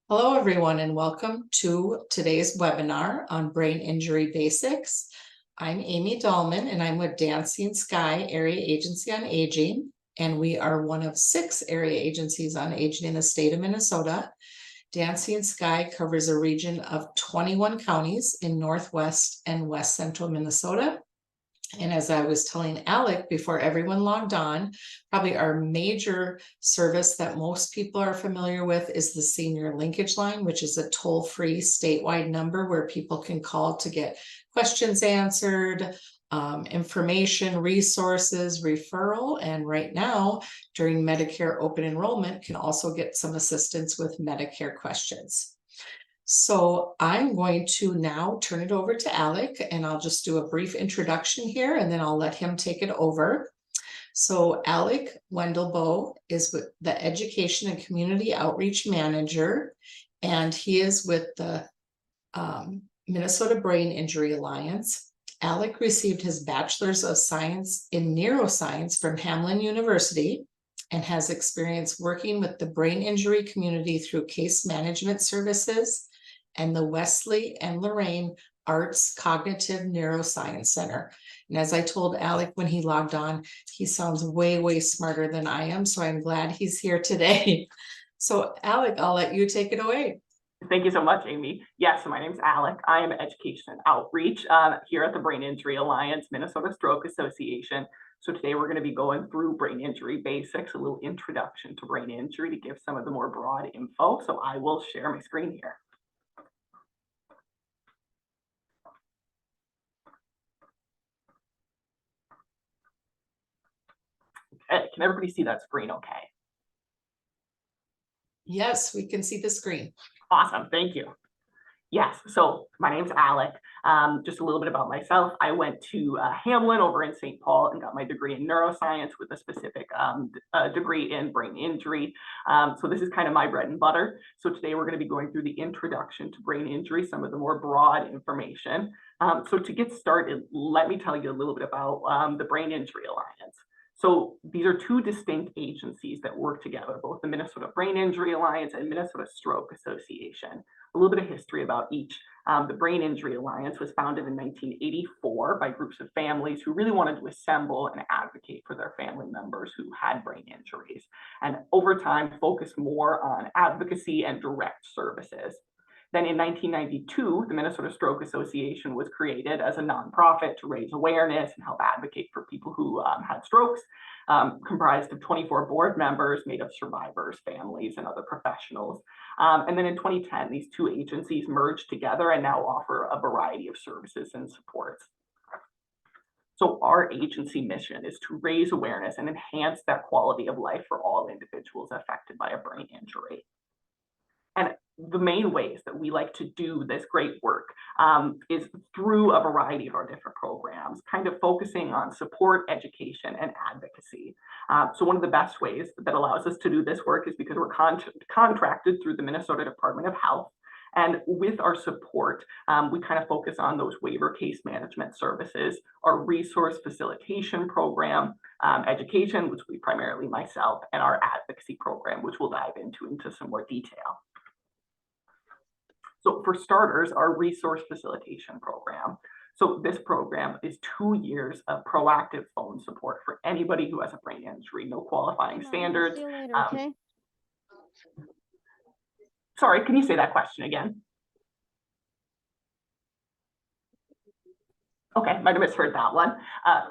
Hello, everyone, and welcome to today's webinar on brain injury basics. I'm Amy Dahlman, and I'm with Dancing Sky Area Agency on Aging, and we are one of 6 area agencies on aging in the state of Minnesota. Dancing Sky covers a region of 21 counties in northwest and west central Minnesota. And as I was telling Alec before everyone logged on, probably our major service that most people are familiar with is the Senior Linkage Line, which is a toll-free statewide number where people can call to get questions answered, information, resources, referral. And right now, during Medicare open enrollment, can also get some assistance with Medicare questions. So I'm going to now turn it over to Alec, and I'll just do a brief introduction here, and then I'll let him take it over. So Alec Wendelboe is with the Education and Community Outreach Manager, and he is with the Minnesota Brain Injury Alliance. Alec received his Bachelor's of Science in Neuroscience from Hamline University and has experience working with the brain injury community through case management services and the Wesley and Lorraine Arts Cognitive Neuroscience Center. And as I told Alec when he logged on, he sounds way, way smarter than I am. So I'm glad he's here today. So Alec, I'll let you take it away. Thank you so much, Amy. Yes, so my name's Alec. I am Education and Outreach here at the Brain Injury Alliance, Minnesota Stroke Association. So today we're going to be going through brain injury basics, a little introduction to brain injury to give some of the more broad info. So I will share my screen here. Okay, can everybody see that screen okay? Yes, we can see the screen. Awesome, thank you. Yes, so my name's Alec. Just a little bit about myself. I went to Hamline over in St. Paul and got my degree in neuroscience with a specific degree in brain injury. So this is kind of my bread and butter. So today we're going to be going through the introduction to brain injury, some of the more broad information. So to get started, let me tell you a little bit about the Brain Injury Alliance. So these are 2 distinct agencies that work together, both the Minnesota Brain Injury Alliance and Minnesota Stroke Association. A little bit of history about each. The Brain Injury Alliance was founded in 1984 by groups of families who really wanted to assemble and advocate for their family members who had brain injuries, and over time focus more on advocacy and direct services. Then in 1992, the Minnesota Stroke Association was created as a nonprofit to raise awareness and help advocate for people who had strokes, comprised of 24 board members made of survivors, families, and other professionals. And then in 2010, these 2 agencies merged together and now offer a variety of services and supports. So our agency mission is to raise awareness and enhance that quality of life for all individuals affected by a brain injury. And the main ways that we like to do this great work is through a variety of our different programs, kind of focusing on support, education, and advocacy. So one of the best ways that allows us to do this work is because we're contracted through the Minnesota Department of Health. And with our support, we kind of focus on those waiver case management services, our resource facilitation program, education, which will be primarily myself, and our advocacy program, which we'll dive into some more detail. So for starters, our resource facilitation program. So this program is 2 years of proactive phone support for anybody who has a brain injury, no qualifying standards. See you later, okay? Sorry, can you say that question again? Okay, might have misheard that one.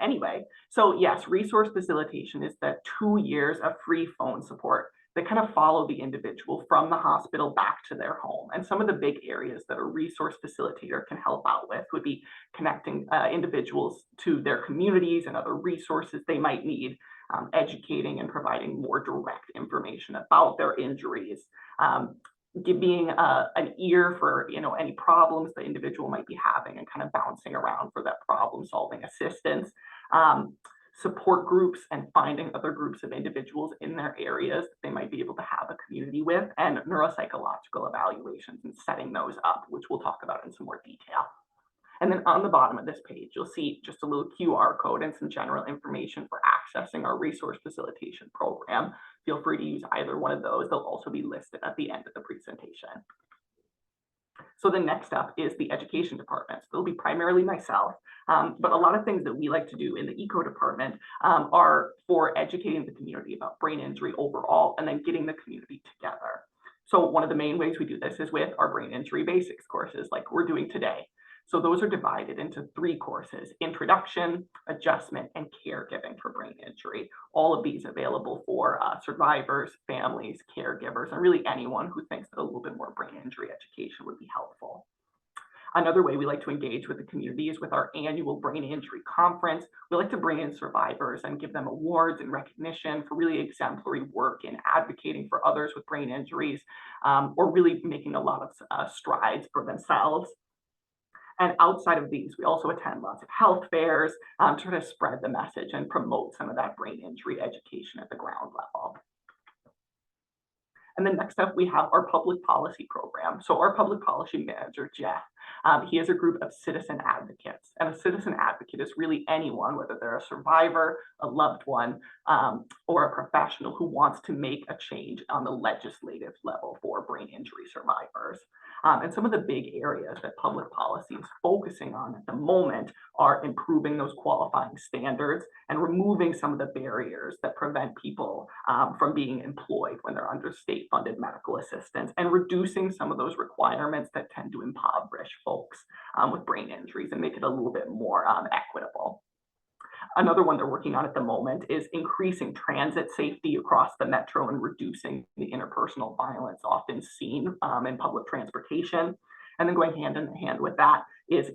Anyway, so yes, resource facilitation is that 2 years of free phone support that kind of follow the individual from the hospital back to their home. And some of the big areas that a resource facilitator can help out with would be connecting individuals to their communities and other resources they might need, educating and providing more direct information about their injuries, being an ear for any problems the individual might be having and kind of bouncing around for that problem solving assistance. Support groups and finding other groups of individuals in their areas that they might be able to have a community with, and neuropsychological evaluations and setting those up, which we'll talk about in some more detail. And then on the bottom of this page, you'll see just a little QR code and some general information for accessing our resource facilitation program feel free to use either one of those. They'll also be listed at the end of the presentation. So the next up is the education department. So it'll be primarily myself, but a lot of things that we like to do in the eco department are for educating the community about brain injury overall and then getting the community together. So one of the main ways we do this is with our brain injury basics courses like we're doing today. So those are divided into 3 courses: introduction, adjustment, and caregiving for brain injury. All of these available for survivors, families, caregivers, and really anyone who thinks that a little bit more brain injury education would be helpful. Another way we like to engage with the community is with our annual brain injury conference. We like to bring in survivors and give them awards and recognition for really exemplary work in advocating for others with brain injuries, or really making a lot of strides for themselves. And outside of these, we also attend lots of health fairs to try to spread the message and promote some of that brain injury education at the ground level. And then next up, we have our public policy program. So our public policy manager, Jeff, he has a group of citizen advocates. And a citizen advocate is really anyone, whether they're a survivor, a loved one, or a professional who wants to make a change on the legislative level for brain injury survivors. And some of the big areas that public policy is focusing on at the moment are improving those qualifying standards and removing some of the barriers that prevent people from being employed when they're under state-funded medical assistance, and reducing some of those requirements that tend to impoverish folks with brain injuries and make it a little bit more equitable. Another one they're working on at the moment is increasing transit safety across the metro and reducing the interpersonal violence often seen in public transportation. And then going hand in hand with that is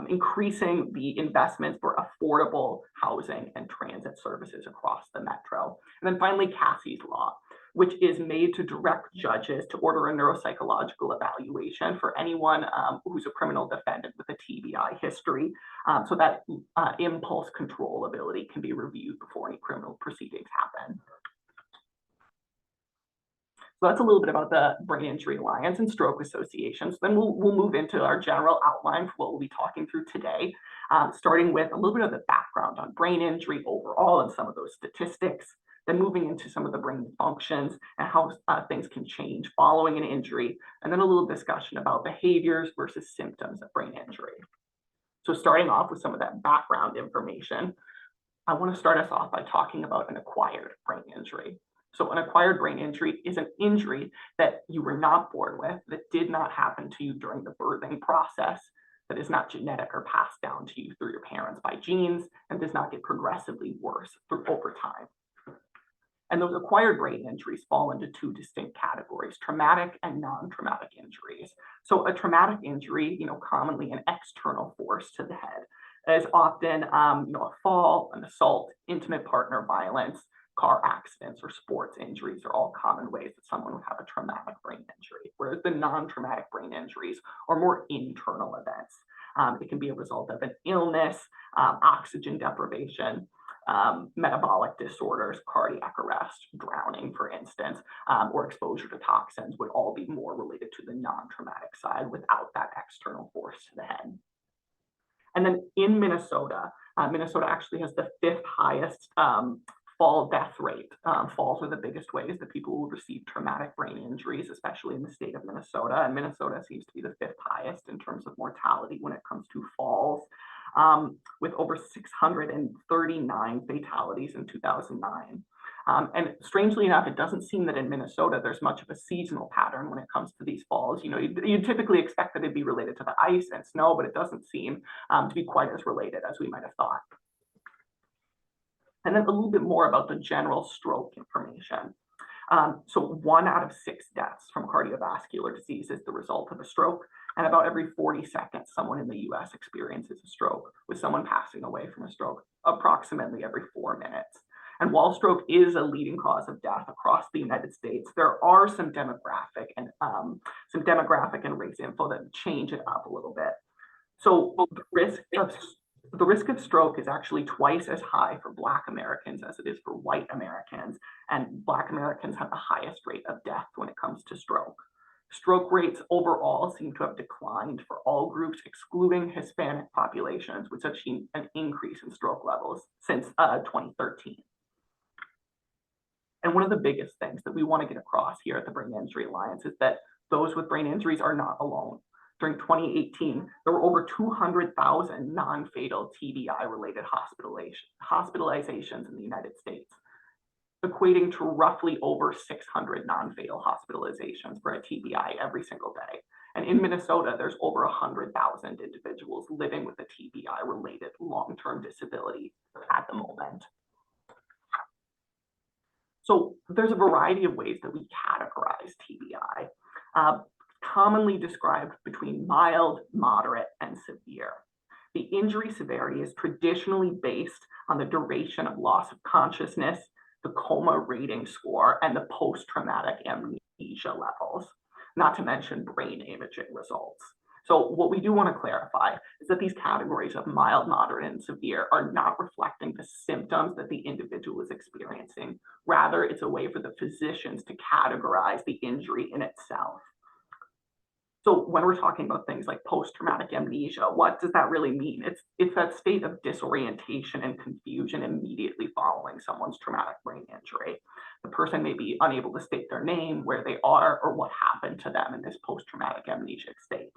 increasing the investments for affordable housing and transit services across the metro. And then finally, Cassie's Law, which is made to direct judges to order a neuropsychological evaluation for anyone who's a criminal defendant with a TBI history, so that impulse control ability can be reviewed before any criminal proceedings happen. So that's a little bit about the Brain Injury Alliance and Stroke Association. So then we'll move into our general outline for what we'll be talking through today, starting with a little bit of the background on brain injury overall and some of those statistics, then moving into some of the brain functions and how things can change following an injury, and then a little discussion about behaviors versus symptoms of brain injury. So starting off with some of that background information, I want to start us off by talking about an acquired brain injury. So an acquired brain injury is an injury that you were not born with, that did not happen to you during the birthing process, that is not genetic or passed down to you through your parents by genes, and does not get progressively worse over time. And those acquired brain injuries fall into 2 distinct categories: traumatic and non-traumatic injuries. So a traumatic injury, commonly an external force to the head, is often, a fall, an assault, intimate partner violence, car accidents, or sports injuries are all common ways that someone would have a traumatic brain injury, whereas the non-traumatic brain injuries are more internal events. It can be a result of an illness, oxygen deprivation, metabolic disorders, cardiac arrest, drowning, for instance, or exposure to toxins would all be more related to the non-traumatic side without that external force to the head. And then in Minnesota, Minnesota actually has the 5th highest fall death rate. Falls are the biggest ways that people will receive traumatic brain injuries, especially in the state of Minnesota. And Minnesota seems to be the 5th highest in terms of mortality when it comes to falls, with over 639 fatalities in 2009. And strangely enough, it doesn't seem that in Minnesota there's much of a seasonal pattern when it comes to these falls. You'd typically expect that it'd be related to the ice and snow, but it doesn't seem to be quite as related as we might have thought. And then a little bit more about the general stroke information. So 1 out of 6 deaths from cardiovascular disease is the result of a stroke, and about every 40 seconds, someone in the US experiences a stroke, with someone passing away from a stroke approximately every 4 minutes. And while stroke is a leading cause of death across the United States, there are some demographic and race info that change it up a little bit. So the risk of stroke is actually twice as high for Black Americans as it is for white Americans, and Black Americans have the highest rate of death when it comes to stroke. Stroke rates overall seem to have declined for all groups, excluding Hispanic populations, which have seen an increase in stroke levels since 2013. And one of the biggest things that we want to get across here at the Brain Injury Alliance is that those with brain injuries are not alone. During 2018, there were over 200,000 non-fatal TBI-related hospitalizations in the United States, equating to roughly over 600 non-fatal hospitalizations for a TBI every single day. And in Minnesota, there's over 100,000 individuals living with a TBI-related long-term disability at the moment. So there's a variety of ways that we categorize TBI, commonly described between mild, moderate, and severe. The injury severity is traditionally based on the duration of loss of consciousness, the coma rating score, and the post-traumatic amnesia levels, not to mention brain imaging results. So what we do want to clarify is that these categories of mild, moderate, and severe are not reflecting the symptoms that the individual is experiencing. Rather, it's a way for the physicians to categorize the injury in itself. So when we're talking about things like post-traumatic amnesia, what does that really mean? It's that state of disorientation and confusion immediately following someone's traumatic brain injury. The person may be unable to state their name, where they are, or what happened to them in this post-traumatic amnesic state.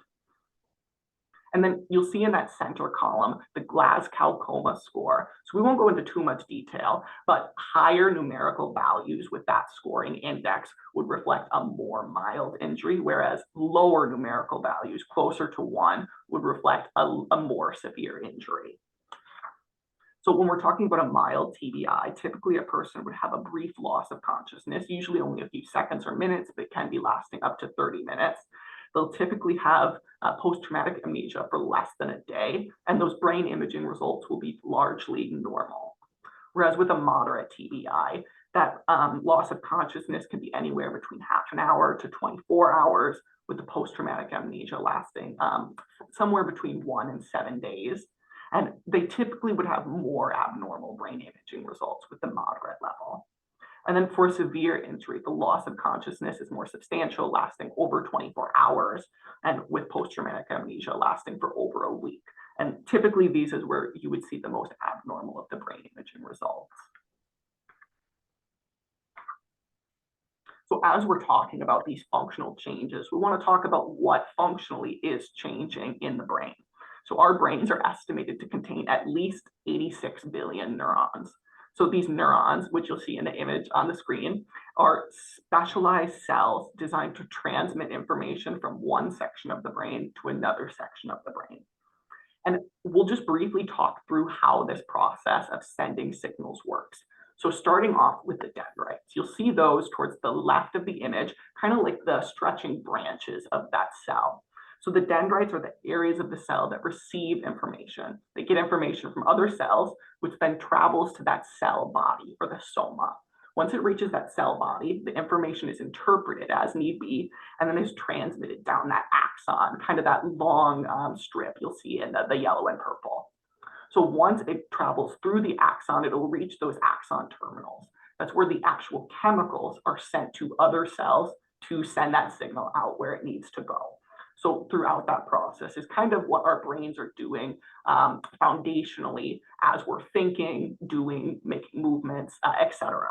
And then you'll see in that center column, the Glasgow Coma score. So we won't go into too much detail, but higher numerical values with that scoring index would reflect a more mild injury, whereas lower numerical values, closer to 1, would reflect a more severe injury. So when we're talking about a mild TBI, typically a person would have a brief loss of consciousness, usually only a few seconds or minutes, but can be lasting up to 30 minutes. They'll typically have post-traumatic amnesia for less than a day, and those brain imaging results will be largely normal. Whereas with a moderate TBI, that loss of consciousness can be anywhere between half an hour to 24 hours, with the post-traumatic amnesia lasting somewhere between 1 and 7 days. And they typically would have more abnormal brain imaging results with the moderate level. And then for severe injury, the loss of consciousness is more substantial, lasting over 24 hours, and with post-traumatic amnesia lasting for over a week. And typically these is where you would see the most abnormal of the brain imaging results. So as we're talking about these functional changes, we want to talk about what functionally is changing in the brain. So our brains are estimated to contain at least 86 billion neurons. So these neurons, which you'll see in the image on the screen, are specialized cells designed to transmit information from one section of the brain to another section of the brain. And we'll just briefly talk through how this process of sending signals works. So starting off with the dendrites, you'll see those towards the left of the image, kind of like the stretching branches of that cell. So the dendrites are the areas of the cell that receive information. They get information from other cells, which then travels to that cell body, or the soma. Once it reaches that cell body, the information is interpreted as need be, and then is transmitted down that axon, kind of that long strip you'll see in the yellow and purple. So once it travels through the axon, it'll reach those axon terminals. That's where the actual chemicals are sent to other cells to send that signal out where it needs to go. So throughout that process is kind of what our brains are doing foundationally as we're thinking, doing, making movements, etc.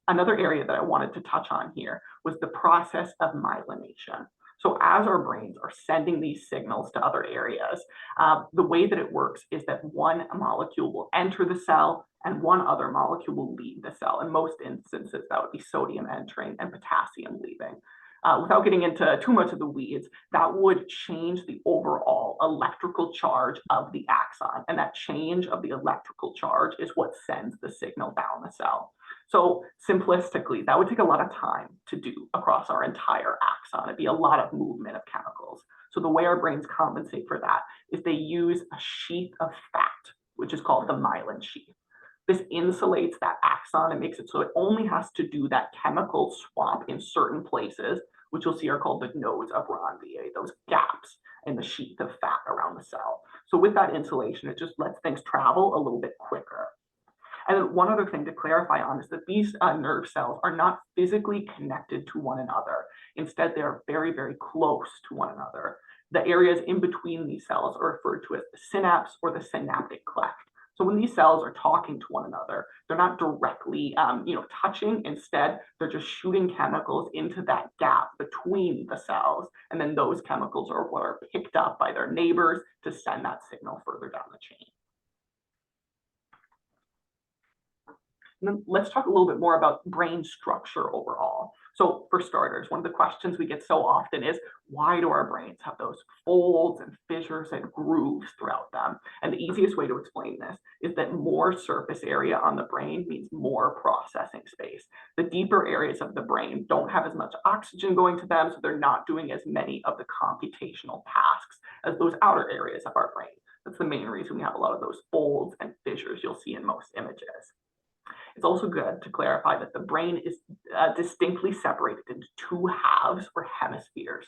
Another area that I wanted to touch on here was the process of myelination. So as our brains are sending these signals to other areas, the way that it works is that one molecule will enter the cell and one other molecule will leave the cell. In most instances, that would be sodium entering and potassium leaving. Without getting into too much of the weeds, that would change the overall electrical charge of the axon. And that change of the electrical charge is what sends the signal down the cell. So simplistically, that would take a lot of time to do across our entire axon. It'd be a lot of movement of chemicals. So the way our brains compensate for that is they use a sheath of fat, which is called the myelin sheath. This insulates that axon and makes it so it only has to do that chemical swap in certain places, which you'll see are called the nodes of Ranvier, those gaps in the sheath of fat around the cell. So with that insulation, it just lets things travel a little bit quicker. And then one other thing to clarify on is that these nerve cells are not physically connected to one another. Instead, they are very, very close to one another. The areas in between these cells are referred to as the synapse or the synaptic cleft. So when these cells are talking to one another, they're not directly, touching. Instead, they're just shooting chemicals into that gap between the cells. And then those chemicals are what are picked up by their neighbors to send that signal further down the chain. And then let's talk a little bit more about brain structure overall. So for starters, one of the questions we get so often is, why do our brains have those folds and fissures and grooves throughout them? And the easiest way to explain this is that more surface area on the brain means more processing space. The deeper areas of the brain don't have as much oxygen going to them, so they're not doing as many of the computational tasks as those outer areas of our brain. That's the main reason we have a lot of those folds and fissures you'll see in most images. It's also good to clarify that the brain is distinctly separated into two halves or hemispheres.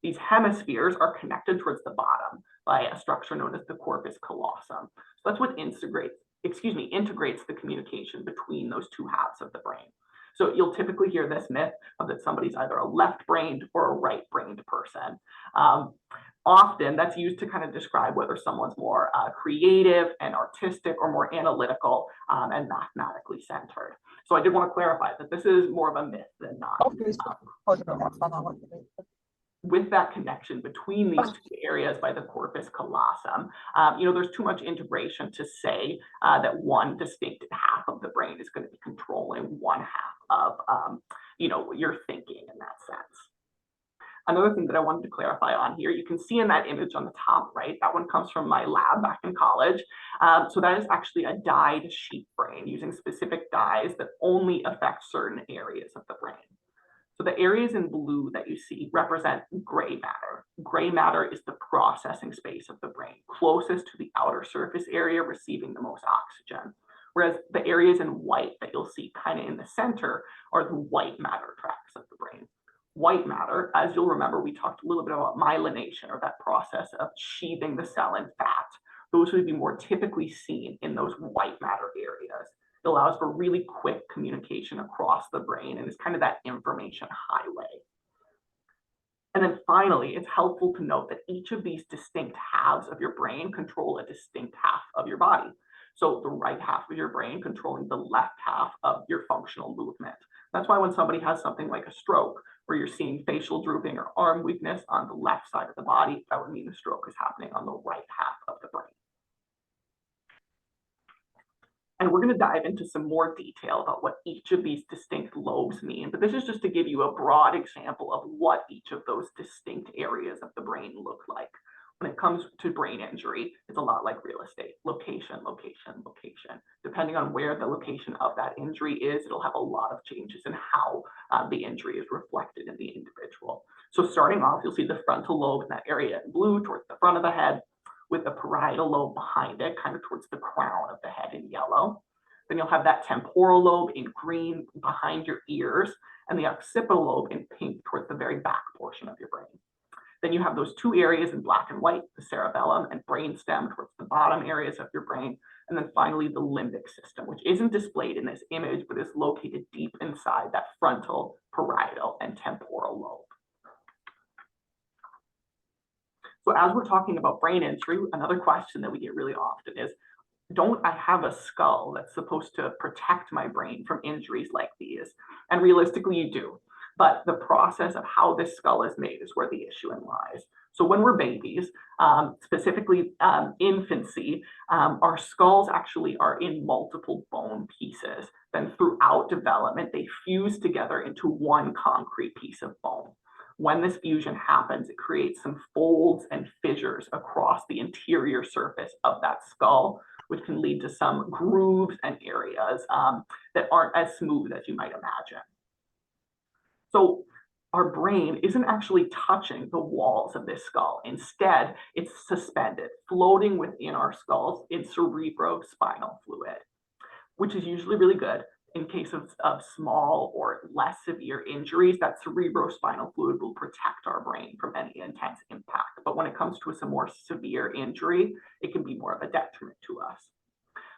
These hemispheres are connected towards the bottom by a structure known as the corpus callosum. So that's what integrates the communication between those two halves of the brain. So you'll typically hear this myth of that somebody's either a left-brained or a right-brained person. Often that's used to kind of describe whether someone's more creative and artistic or more analytical and mathematically centered. So I did want to clarify that this is more of a myth than not. With that connection between these two areas by the corpus callosum, there's too much integration to say that one distinct half of the brain is going to be controlling one half of, your thinking in that sense. Another thing that I wanted to clarify on here, you can see in that image on the top right, that one comes from my lab back in college. So that is actually a dyed sheep brain using specific dyes that only affect certain areas of the brain. So the areas in blue that you see represent gray matter. Gray matter is the processing space of the brain, closest to the outer surface area receiving the most oxygen. Whereas the areas in white that you'll see kind of in the center are the white matter tracts of the brain. White matter, as you'll remember, we talked a little bit about myelination, or that process of sheathing the cell in fat. Those would be more typically seen in those white matter areas. It allows for really quick communication across the brain and is kind of that information highway. And then finally, it's helpful to note that each of these distinct halves of your brain control a distinct half of your body. So the right half of your brain controlling the left half of your functional movement. That's why when somebody has something like a stroke, where you're seeing facial drooping or arm weakness on the left side of the body, that would mean the stroke is happening on the right half of the brain. And we're going to dive into some more detail about what each of these distinct lobes mean, but this is just to give you a broad example of what each of those distinct areas of the brain look like. When it comes to brain injury, it's a lot like real estate: location, location, location. Depending on where the location of that injury is, it'll have a lot of changes in how the injury is reflected in the individual. So starting off, you'll see the frontal lobe in that area in blue towards the front of the head, with the parietal lobe behind it, kind of towards the crown of the head in yellow. Then you'll have that temporal lobe in green behind your ears, and the occipital lobe in pink towards the very back portion of your brain. Then you have those two areas in black and white, the cerebellum and brainstem towards the bottom areas of your brain. And then finally, the limbic system, which isn't displayed in this image, but is located deep inside that frontal, parietal, and temporal lobe. So as we're talking about brain injury, another question that we get really often is, don't I have a skull that's supposed to protect my brain from injuries like these? And realistically, you do. But the process of how this skull is made is where the issue lies. So when we're babies, specifically infancy, our skulls actually are in multiple bone pieces. Then throughout development, they fuse together into one concrete piece of bone. When this fusion happens, it creates some folds and fissures across the interior surface of that skull, which can lead to some grooves and areas that aren't as smooth as you might imagine. So our brain isn't actually touching the walls of this skull. Instead, it's suspended, floating within our skulls in cerebrospinal fluid, which is usually really good. In case of small or less severe injuries, that cerebrospinal fluid will protect our brain from any intense impact. But when it comes to some more severe injury, it can be more of a detriment to us.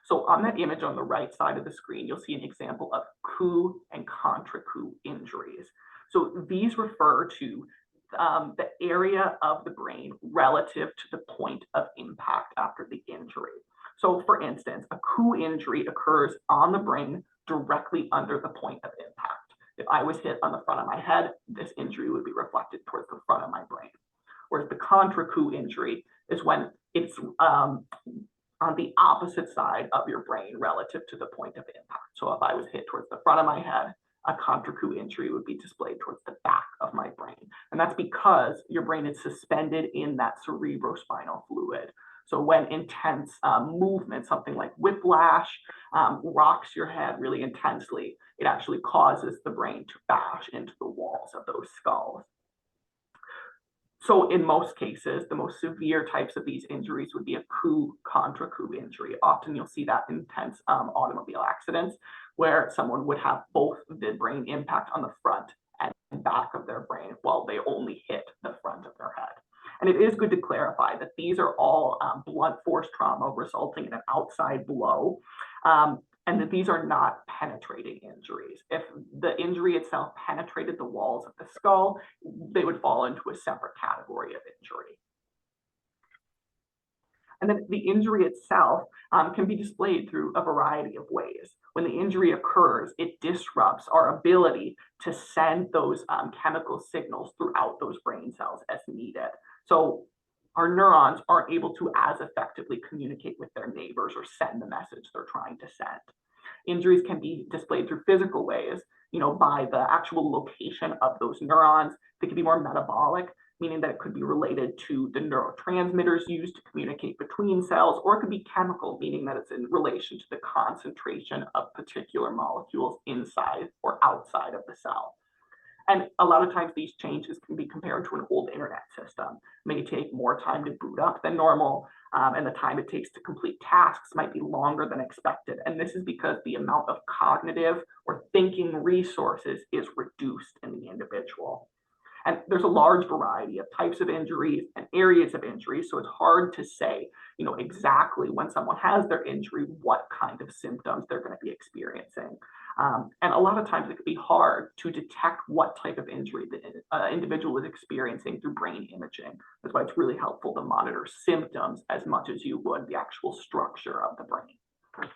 So on that image on the right side of the screen, you'll see an example of coup and contra coup injuries. So these refer to the area of the brain relative to the point of impact after the injury. So for instance, a coup injury occurs on the brain directly under the point of impact. If I was hit on the front of my head, this injury would be reflected towards the front of my brain. Whereas the contra coup injury is when it's on the opposite side of your brain relative to the point of impact. So if I was hit towards the front of my head, a contra coup injury would be displayed towards the back of my brain. And that's because your brain is suspended in that cerebrospinal fluid. So when intense movement, something like whiplash, rocks your head really intensely, it actually causes the brain to bash into the walls of those skulls. So in most cases, the most severe types of these injuries would be a coup contra coup injury. Often you'll see that in intense automobile accidents where someone would have both the brain impact on the front and back of their brain while they only hit the front of their head. And it is good to clarify that these are all blunt force trauma resulting in an outside blow. And that these are not penetrating injuries. If the injury itself penetrated the walls of the skull, they would fall into a separate category of injury. And then the injury itself can be displayed through a variety of ways. When the injury occurs, it disrupts our ability to send those chemical signals throughout those brain cells as needed. So our neurons aren't able to as effectively communicate with their neighbors or send the message they're trying to send. Injuries can be displayed through physical ways, by the actual location of those neurons. They can be more metabolic, meaning that it could be related to the neurotransmitters used to communicate between cells, or it could be chemical, meaning that it's in relation to the concentration of particular molecules inside or outside of the cell. And a lot of times these changes can be compared to an old internet system. It may take more time to boot up than normal, and the time it takes to complete tasks might be longer than expected. And this is because the amount of cognitive or thinking resources is reduced in the individual. And there's a large variety of types of injuries and areas of injury, so it's hard to say, exactly when someone has their injury, what kind of symptoms they're going to be experiencing. And a lot of times it can be hard to detect what type of injury the individual is experiencing through brain imaging. That's why it's really helpful to monitor symptoms as much as you would the actual structure of the brain. And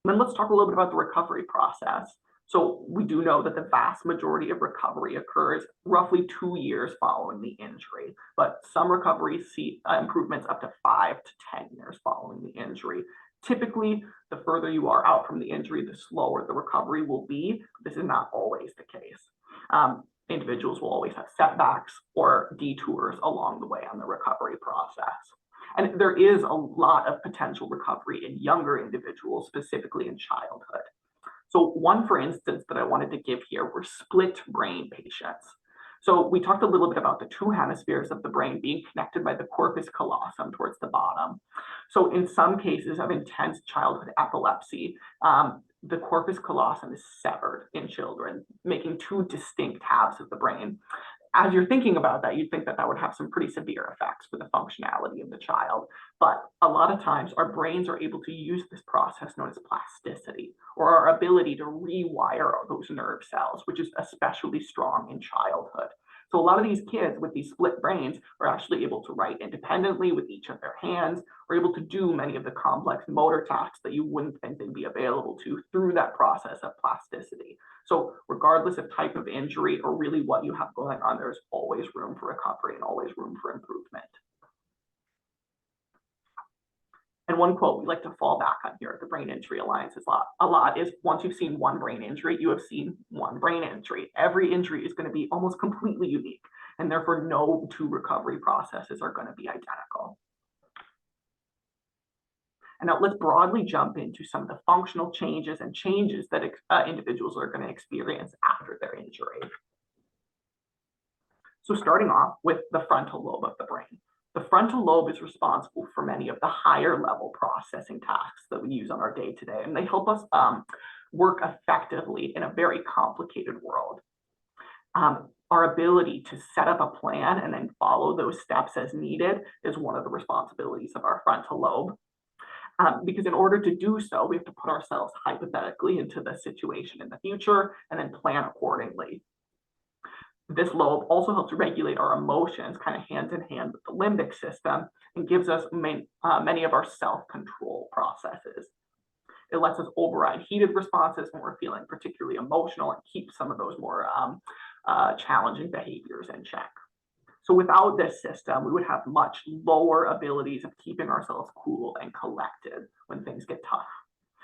then let's talk a little bit about the recovery process. So we do know that the vast majority of recovery occurs roughly 2 years following the injury, but some recoveries see improvements up to 5 to 10 years following the injury. Typically, the further you are out from the injury, the slower the recovery will be. This is not always the case. Individuals will always have setbacks or detours along the way on the recovery process. And there is a lot of potential recovery in younger individuals, specifically in childhood. So one, for instance, that I wanted to give here were split brain patients. So we talked a little bit about the two hemispheres of the brain being connected by the corpus callosum towards the bottom. So in some cases of intense childhood epilepsy, the corpus callosum is severed in children, making two distinct halves of the brain. As you're thinking about that, you'd think that that would have some pretty severe effects for the functionality of the child. But a lot of times our brains are able to use this process known as plasticity, or our ability to rewire those nerve cells, which is especially strong in childhood. So a lot of these kids with these split brains are actually able to write independently with each of their hands, or able to do many of the complex motor tasks that you wouldn't think they'd be available to through that process of plasticity. So regardless of type of injury or really what you have going on, there's always room for recovery and always room for improvement. And one quote we like to fall back on here at the Brain Injury Alliance is a lot is, once you've seen one brain injury, you have seen one brain injury. Every injury is going to be almost completely unique, and therefore no two recovery processes are going to be identical. And now let's broadly jump into some of the functional changes and changes that individuals are going to experience after their injury. So starting off with the frontal lobe of the brain. The frontal lobe is responsible for many of the higher level processing tasks that we use on our day-to-day, and they help us work effectively in a very complicated world. Our ability to set up a plan and then follow those steps as needed is one of the responsibilities of our frontal lobe. Because in order to do so, we have to put ourselves hypothetically into the situation in the future and then plan accordingly. This lobe also helps regulate our emotions, kind of hand in hand with the limbic system, and gives us many of our self-control processes. It lets us override heated responses when we're feeling particularly emotional and keep some of those more challenging behaviors in check. So without this system, we would have much lower abilities of keeping ourselves cool and collected when things get tough.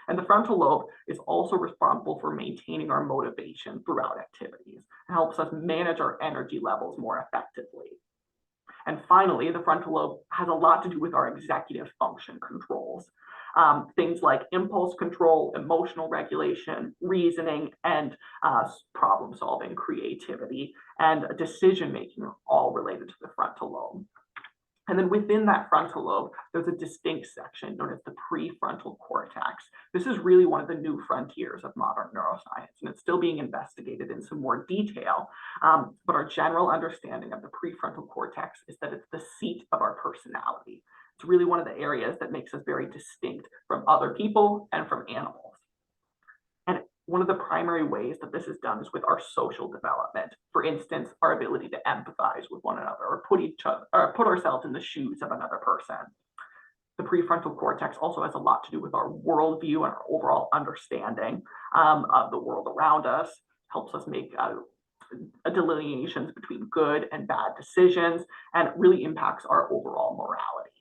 And the frontal lobe is also responsible for maintaining our motivation throughout activities and helps us manage our energy levels more effectively. And finally, the frontal lobe has a lot to do with our executive function controls. Things like impulse control, emotional regulation, reasoning, and problem solving, creativity, and decision making are all related to the frontal lobe. And then within that frontal lobe, there's a distinct section known as the prefrontal cortex. This is really one of the new frontiers of modern neuroscience, and it's still being investigated in some more detail. But our general understanding of the prefrontal cortex is that it's the seat of our personality. It's really one of the areas that makes us very distinct from other people and from animals. And one of the primary ways that this is done is with our social development. For instance, our ability to empathize with one another or put ourselves in the shoes of another person. The prefrontal cortex also has a lot to do with our worldview and our overall understanding of the world around us, helps us make delineations between good and bad decisions, and really impacts our overall morality.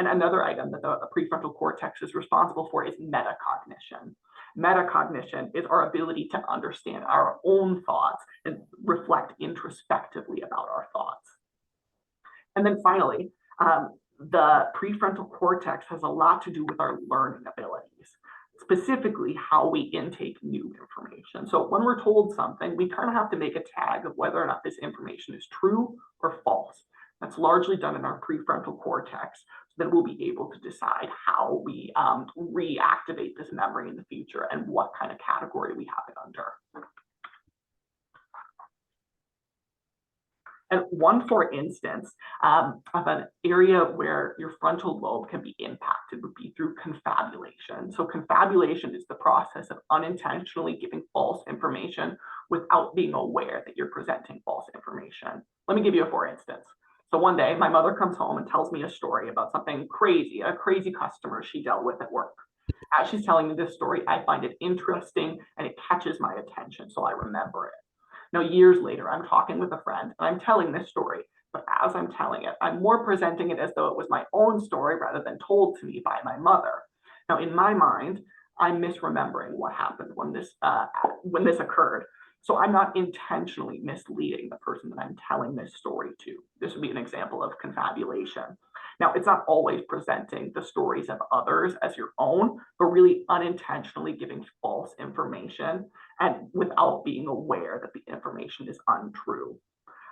And another item that the prefrontal cortex is responsible for is metacognition. Metacognition is our ability to understand our own thoughts and reflect introspectively about our thoughts. And then finally, the prefrontal cortex has a lot to do with our learning abilities, specifically how we intake new information. So when we're told something, we kind of have to make a tag of whether or not this information is true or false. That's largely done in our prefrontal cortex, so that we'll be able to decide how we reactivate this memory in the future and what kind of category we have it under. And one, for instance, of an area where your frontal lobe can be impacted would be through confabulation. So confabulation is the process of unintentionally giving false information without being aware that you're presenting false information. Let me give you a for instance. So one day, my mother comes home and tells me a story about something crazy, a crazy customer she dealt with at work. As she's telling me this story, I find it interesting and it catches my attention, so I remember it. Now, years later, I'm talking with a friend and I'm telling this story, but as I'm telling it, I'm more presenting it as though it was my own story rather than told to me by my mother. Now, in my mind, I'm misremembering what happened when this occurred. So I'm not intentionally misleading the person that I'm telling this story to. This would be an example of confabulation. Now, it's not always presenting the stories of others as your own, but really unintentionally giving false information and without being aware that the information is untrue.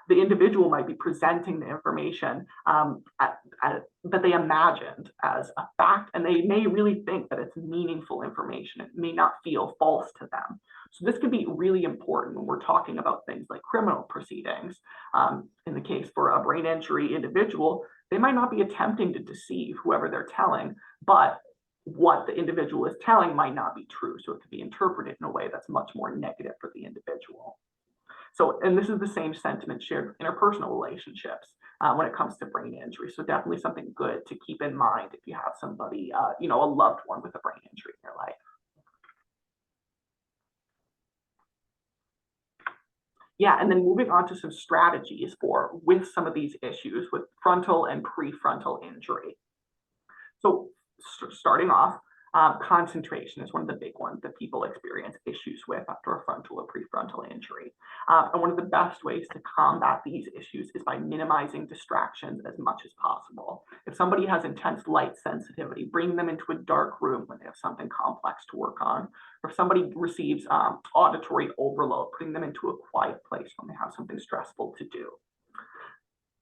The individual might be presenting the information that they imagined as a fact, and they may really think that it's meaningful information. It may not feel false to them. So this can be really important when we're talking about things like criminal proceedings. In the case for a brain injury individual, they might not be attempting to deceive whoever they're telling, but what the individual is telling might not be true. So it could be interpreted in a way that's much more negative for the individual. So, and this is the same sentiment shared in interpersonal relationships when it comes to brain injury. So definitely something good to keep in mind if you have somebody, a loved one with a brain injury in your life. Yeah, and then moving on to some strategies with some of these issues with frontal and prefrontal injury. So starting off, concentration is one of the big ones that people experience issues with after a frontal or prefrontal injury. And one of the best ways to combat these issues is by minimizing distractions as much as possible. If somebody has intense light sensitivity, bring them into a dark room when they have something complex to work on. Or if somebody receives auditory overload, putting them into a quiet place when they have something stressful to do.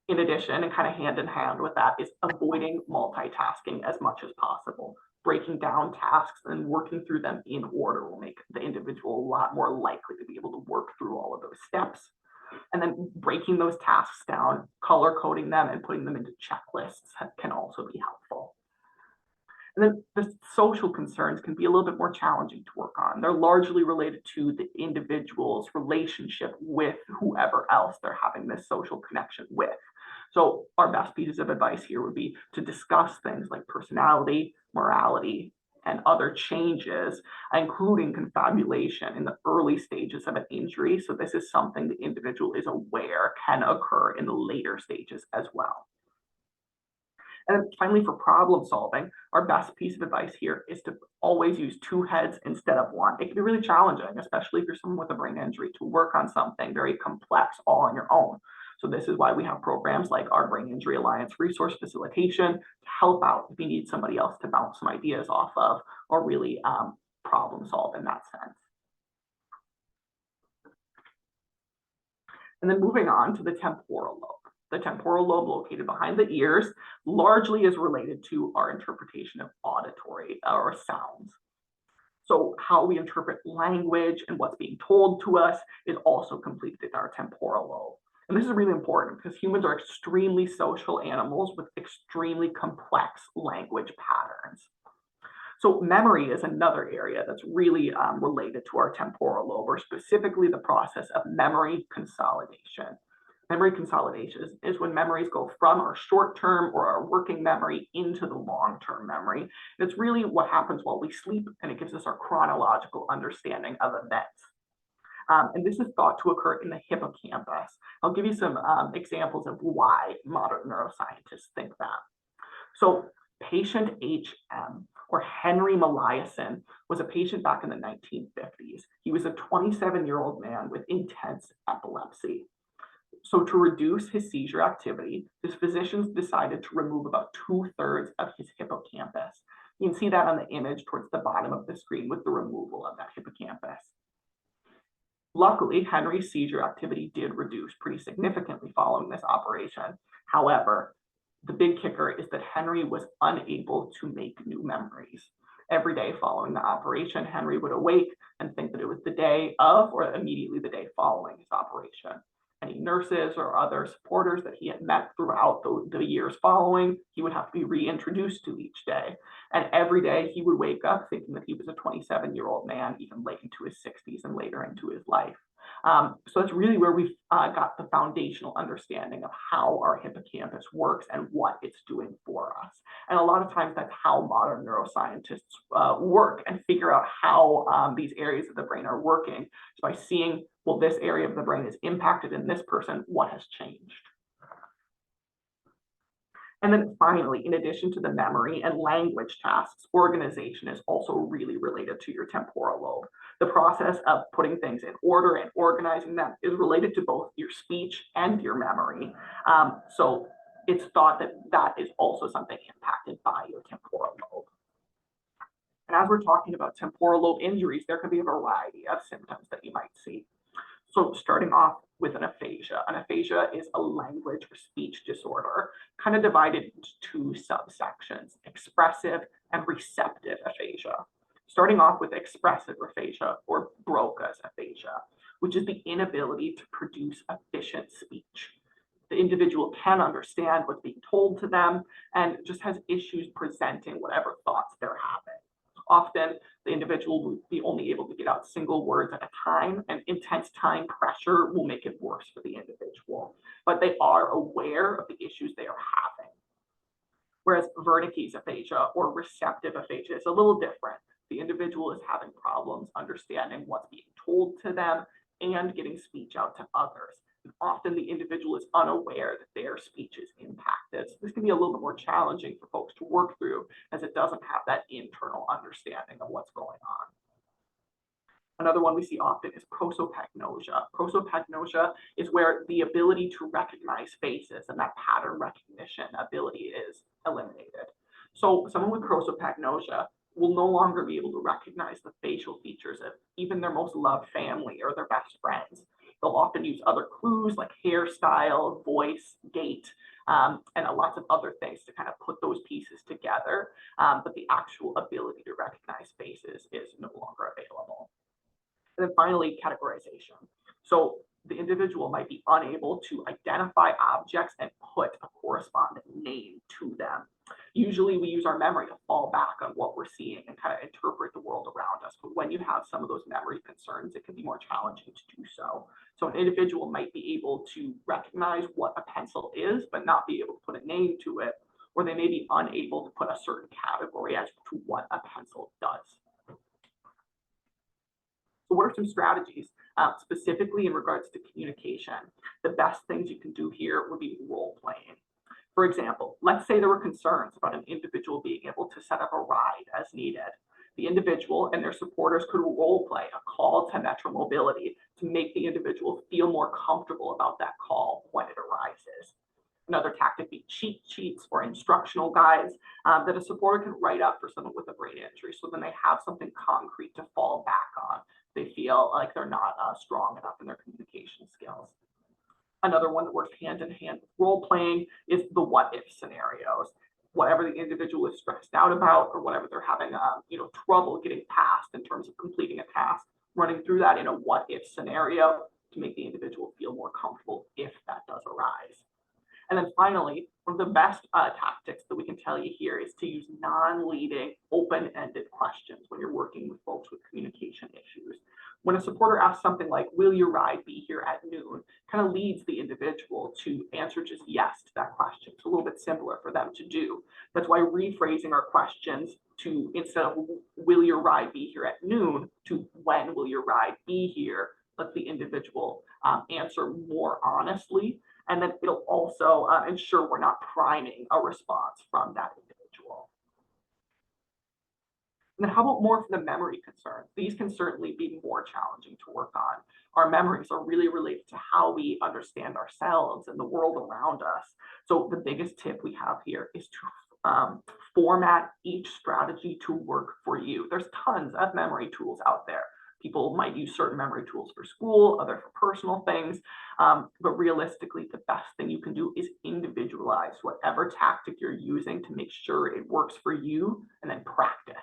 In addition, and kind of hand in hand with that, is avoiding multitasking as much as possible. Breaking down tasks and working through them in order will make the individual a lot more likely to be able to work through all of those steps. And then breaking those tasks down, color coding them, and putting them into checklists can also be helpful. And then the social concerns can be a little bit more challenging to work on. They're largely related to the individual's relationship with whoever else they're having this social connection with. So our best pieces of advice here would be to discuss things like personality, morality, and other changes, including confabulation in the early stages of an injury. So this is something the individual is aware can occur in the later stages as well. And then finally, for problem solving, our best piece of advice here is to always use two heads instead of one. It can be really challenging, especially if you're someone with a brain injury, to work on something very complex all on your own. So this is why we have programs like our Brain Injury Alliance Resource Facilitation to help out if you need somebody else to bounce some ideas off of, or really problem solve in that sense. And then moving on to the temporal lobe. The temporal lobe, located behind the ears, largely is related to our interpretation of auditory or sounds. So how we interpret language and what's being told to us is also completed in our temporal lobe. And this is really important because humans are extremely social animals with extremely complex language patterns. So memory is another area that's really related to our temporal lobe, or specifically the process of memory consolidation. Memory consolidation is when memories go from our short-term or our working memory into the long-term memory. It's really what happens while we sleep, and it gives us our chronological understanding of events. And this is thought to occur in the hippocampus. I'll give you some examples of why modern neuroscientists think that. So patient HM, or Henry Molaison, was a patient back in the 1950s. He was a 27-year-old man with intense epilepsy. So to reduce his seizure activity, his physicians decided to remove about 2/3 of his hippocampus. You can see that on the image towards the bottom of the screen with the removal of that hippocampus. Luckily, Henry's seizure activity did reduce pretty significantly following this operation. However, the big kicker is that Henry was unable to make new memories. Every day following the operation, Henry would awake and think that it was the day of or immediately the day following his operation. Any nurses or other supporters that he had met throughout the years following, he would have to be reintroduced to each day. And every day he would wake up thinking that he was a 27-year-old man, even late into his 60s and later into his life. So that's really where we've got the foundational understanding of how our hippocampus works and what it's doing for us. And a lot of times that's how modern neuroscientists work and figure out how these areas of the brain are working. So by seeing, well, this area of the brain is impacted in this person, what has changed? And then finally, in addition to the memory and language tasks, organization is also really related to your temporal lobe. The process of putting things in order and organizing them is related to both your speech and your memory. So it's thought that that is also something impacted by your temporal lobe. And as we're talking about temporal lobe injuries, there can be a variety of symptoms that you might see. So starting off with an aphasia. An aphasia is a language or speech disorder, kind of divided into two subsections, expressive and receptive aphasia. Starting off with expressive aphasia, or Broca's aphasia, which is the inability to produce efficient speech. The individual can understand what's being told to them and just has issues presenting whatever thoughts they're having. Often, the individual will be only able to get out single words at a time, and intense time pressure will make it worse for the individual. But they are aware of the issues they are having. Whereas Wernicke's aphasia, or receptive aphasia, is a little different. The individual is having problems understanding what's being told to them and getting speech out to others. And often the individual is unaware that their speech is impacted. So this can be a little bit more challenging for folks to work through, as it doesn't have that internal understanding of what's going on. Another one we see often is prosopagnosia. Prosopagnosia is where the ability to recognize faces and that pattern recognition ability is eliminated. So someone with prosopagnosia will no longer be able to recognize the facial features of even their most loved family or their best friends. They'll often use other clues like hairstyle, voice, gait, and lots of other things to kind of put those pieces together. But the actual ability to recognize faces is no longer available. And then finally, categorization. So the individual might be unable to identify objects and put a corresponding name to them. Usually we use our memory to fall back on what we're seeing and kind of interpret the world around us. But when you have some of those memory concerns, it can be more challenging to do so. So an individual might be able to recognize what a pencil is, but not be able to put a name to it, or they may be unable to put a certain category as to what a pencil does. So what are some strategies specifically in regards to communication? The best things you can do here would be role playing. For example, let's say there were concerns about an individual being able to set up a ride as needed. The individual and their supporters could role play a call to Metro Mobility to make the individual feel more comfortable about that call when it arises. Another tactic would be cheat sheets or instructional guides that a supporter can write up for someone with a brain injury. So then they have something concrete to fall back on. They feel like they're not strong enough in their communication skills. Another one that works hand in hand with role playing is the what if scenarios. Whatever the individual is stressed out about, or whatever they're having trouble getting past in terms of completing a task, running through that in a what if scenario to make the individual feel more comfortable if that does arise. And then finally, one of the best tactics that we can tell you here is to use non-leading, open-ended questions when you're working with folks with communication issues. When a supporter asks something like, will your ride be here at noon, kind of leads the individual to answer just yes to that question. It's a little bit simpler for them to do. That's why rephrasing our questions to, instead of will your ride be here at noon, to when will your ride be here, let the individual answer more honestly. And then it'll also ensure we're not priming a response from that individual. And then how about more for the memory concerns? These can certainly be more challenging to work on. Our memories are really related to how we understand ourselves and the world around us. So the biggest tip we have here is to format each strategy to work for you. There's tons of memory tools out there. People might use certain memory tools for school, other for personal things, but realistically, the best thing you can do is individualize whatever tactic you're using to make sure it works for you, and then practice.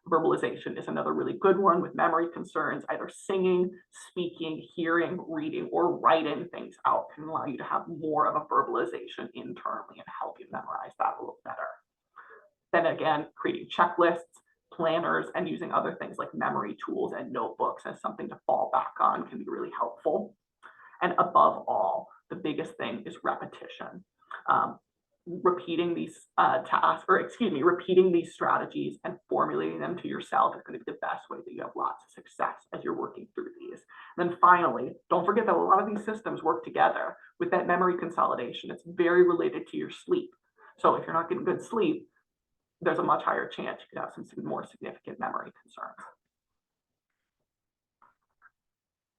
Verbalization is another really good one with memory concerns. Either singing, speaking, hearing, reading, or writing things out can allow you to have more of a verbalization internally and help you memorize that a little better. Then again, creating checklists, planners, and using other things like memory tools and notebooks as something to fall back on can be really helpful. And above all, the biggest thing is repetition. Repeating these repeating these strategies and formulating them to yourself is going to be the best way that you have lots of success as you're working through these. And then finally, don't forget that a lot of these systems work together. With that memory consolidation, it's very related to your sleep. So if you're not getting good sleep, there's a much higher chance you could have some more significant memory concerns.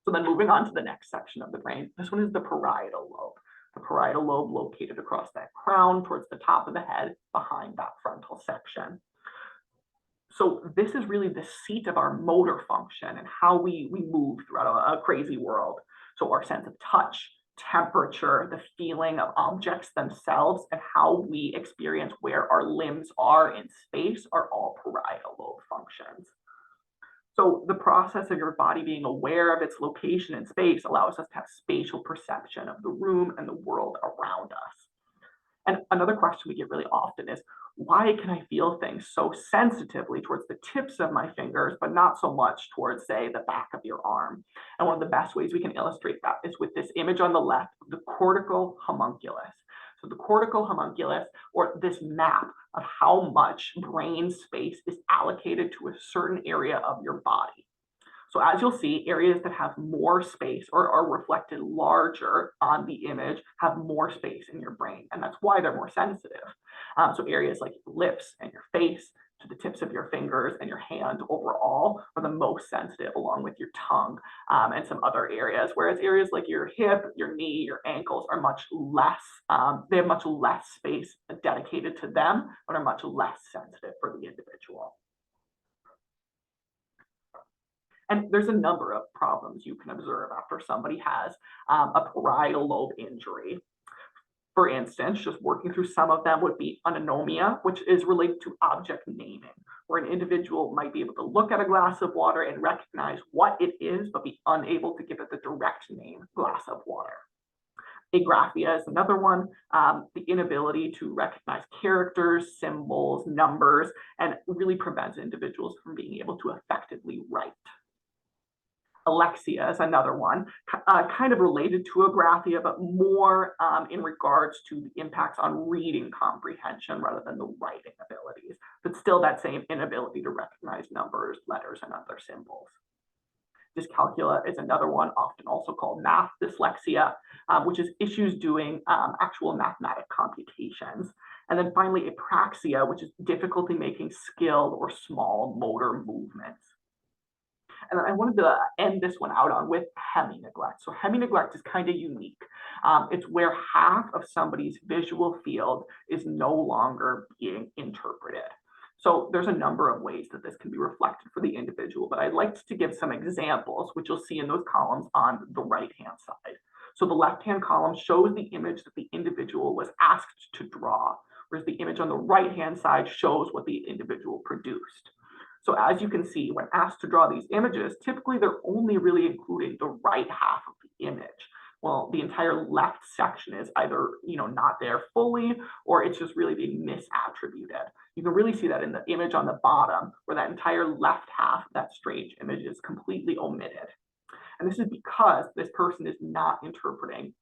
So then moving on to the next section of the brain, this one is the parietal lobe. The parietal lobe located across that crown towards the top of the head behind that frontal section. So this is really the seat of our motor function and how we move throughout a crazy world. So our sense of touch, temperature, the feeling of objects themselves, and how we experience where our limbs are in space are all parietal lobe functions. So the process of your body being aware of its location in space allows us to have spatial perception of the room and the world around us. And another question we get really often is, why can I feel things so sensitively towards the tips of my fingers, but not so much towards, say, the back of your arm? And one of the best ways we can illustrate that is with this image on the left, the cortical homunculus. So the cortical homunculus, or this map of how much brain space is allocated to a certain area of your body. So as you'll see, areas that have more space or are reflected larger on the image have more space in your brain, and that's why they're more sensitive. So areas like your lips and your face, to the tips of your fingers and your hand overall are the most sensitive, along with your tongue and some other areas, whereas areas like your hip, your knee, your ankles are much less, they have much less space dedicated to them, but are much less sensitive for the individual. And there's a number of problems you can observe after somebody has a parietal lobe injury. For instance, just working through some of them would be anomia, which is related to object naming, where an individual might be able to look at a glass of water and recognize what it is, but be unable to give it the direct name glass of water. Agraphia is another one, the inability to recognize characters, symbols, numbers, and really prevents individuals from being able to effectively write. Alexia is another one, kind of related to agraphia, but more in regards to the impacts on reading comprehension rather than the writing abilities, but still that same inability to recognize numbers, letters, and other symbols. Dyscalculia is another one, often also called math dyslexia, which is issues doing actual mathematic computations. And then finally, apraxia, which is difficulty making skilled or small motor movements. And then I wanted to end this one out on with hemi-neglect. So hemi-neglect is kind of unique. It's where half of somebody's visual field is no longer being interpreted. So there's a number of ways that this can be reflected for the individual, but I'd like to give some examples, which you'll see in those columns on the right-hand side. So the left-hand column shows the image that the individual was asked to draw, whereas the image on the right-hand side shows what the individual produced. So as you can see, when asked to draw these images, typically they're only really including the right half of the image. Well, the entire left section is either, not there fully, or it's just really being misattributed. You can really see that in the image on the bottom, where that entire left half of that strange image is completely omitted. And this is because this person is not interpreting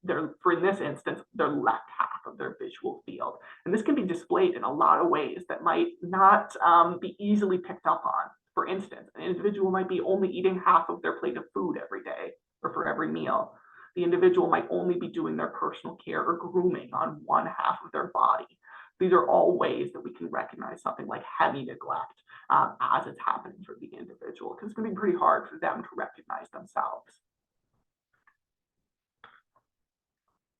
for in this instance, their left half of their visual field. And this can be displayed in a lot of ways that might not be easily picked up on. For instance, an individual might be only eating half of their plate of food every day or for every meal. The individual might only be doing their personal care or grooming on one half of their body. These are all ways that we can recognize something like hemi-neglect as it's happening for the individual, because it's going to be pretty hard for them to recognize themselves.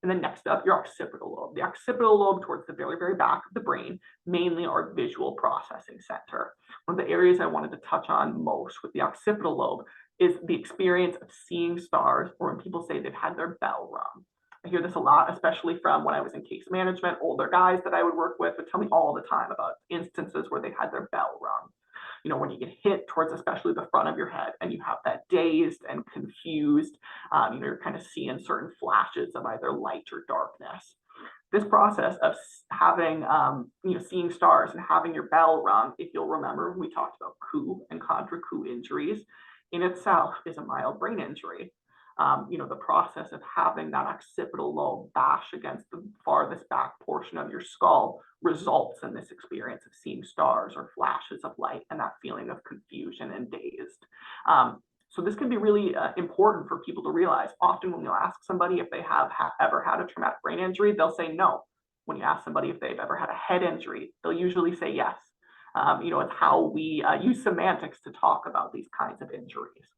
And then next up, your occipital lobe. The occipital lobe towards the very, very back of the brain, mainly our visual processing center. One of the areas I wanted to touch on most with the occipital lobe is the experience of seeing stars, or when people say they've had their bell rung. I hear this a lot, especially from when I was in case management, older guys that I would work with would tell me all the time about instances where they had their bell rung. When you get hit towards especially the front of your head and you have that dazed and confused, you're kind of seeing certain flashes of either light or darkness. This process of having, seeing stars and having your bell rung, if you'll remember, we talked about coup and contra coup injuries, in itself is a mild brain injury. The process of having that occipital lobe bash against the farthest back portion of your skull results in this experience of seeing stars or flashes of light and that feeling of confusion and dazed. So this can be really important for people to realize. Often when you ask somebody if they have ever had a traumatic brain injury, they'll say no. When you ask somebody if they've ever had a head injury, they'll usually say yes. It's how we use semantics to talk about these kinds of injuries.